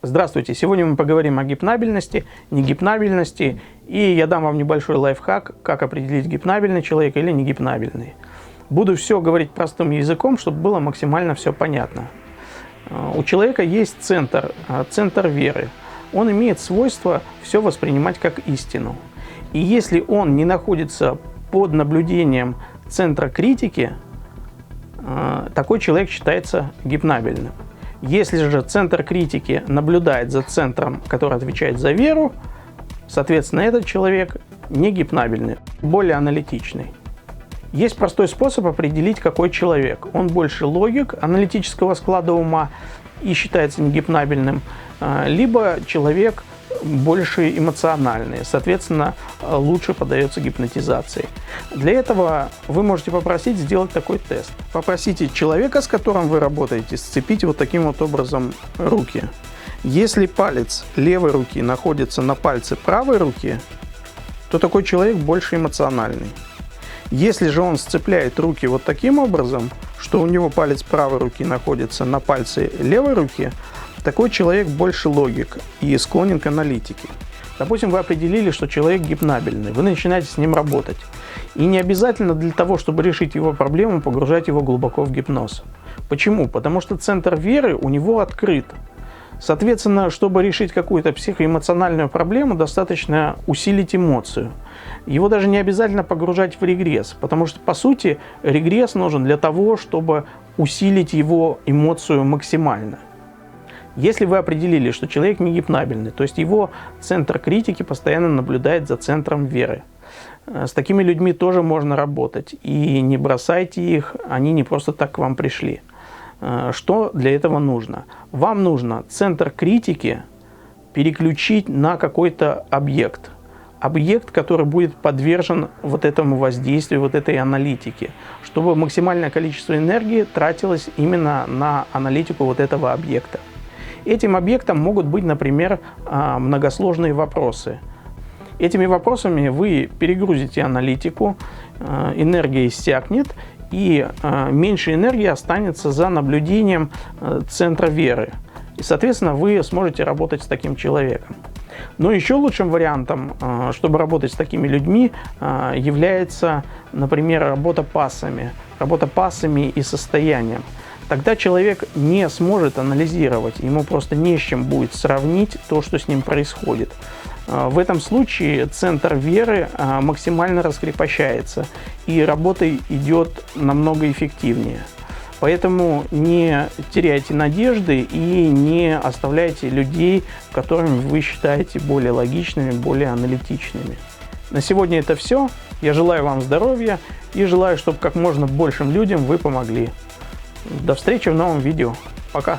Здравствуйте! Сегодня мы поговорим о гипнабельности, негипнабельности, и я дам вам небольшой лайфхак, как определить, гипнабельный человек или негипнабельный. Буду все говорить простым языком, чтобы было максимально все понятно. У человека есть центр веры. Он имеет свойство все воспринимать как истину. И если он не находится под наблюдением центра критики, такой человек считается гипнабельным. Если же центр критики наблюдает за центром, который отвечает за веру, соответственно, этот человек не гипнабельный, более аналитичный. Есть простой способ определить, какой человек. Он больше логик, аналитического склада ума и считается негипнабельным, либо человек больше эмоциональный, соответственно, лучше поддается гипнотизации. Для этого вы можете попросить сделать такой тест. Попросите человека, с которым вы работаете, сцепить вот таким вот образом руки. Если палец левой руки находится на пальце правой руки, то такой человек больше эмоциональный. Если же он сцепляет руки вот таким образом, что у него палец правой руки находится на пальце левой руки, такой человек больше логик и склонен к аналитике. Допустим, вы определили, что человек гипнабельный, вы начинаете с ним работать. И не обязательно для того, чтобы решить его проблему, погружать его глубоко в гипноз. Почему? Потому что центр веры у него открыт. Соответственно, чтобы решить какую-то психоэмоциональную проблему, достаточно усилить эмоцию. Его даже не обязательно погружать в регресс, потому что, по сути, регресс нужен для того, чтобы усилить его эмоцию максимально. Если вы определили, что человек не гипнабельный, то есть его центр критики постоянно наблюдает за центром веры, с такими людьми тоже можно работать. И не бросайте их, они не просто так к вам пришли. Что для этого нужно? Вам нужно центр критики переключить на какой-то объект. Объект, который будет подвержен вот этому воздействию, вот этой аналитике, чтобы максимальное количество энергии тратилось именно на аналитику вот этого объекта. Этим объектом могут быть, например, многосложные вопросы. Этими вопросами вы перегрузите аналитику, энергия иссякнет, и меньше энергии останется за наблюдением центра веры. И, соответственно, вы сможете работать с таким человеком. Но еще лучшим вариантом, чтобы работать с такими людьми, является, например, работа пассами и состоянием. Тогда человек не сможет анализировать, ему просто не с чем будет сравнить то, что с ним происходит. В этом случае центр веры максимально раскрепощается, и работа идет намного эффективнее. Поэтому не теряйте надежды и не оставляйте людей, которыми вы считаете более логичными, более аналитичными. На сегодня это все. Я желаю вам здоровья и желаю, чтобы как можно большим людям вы помогли. До встречи в новом видео. Пока!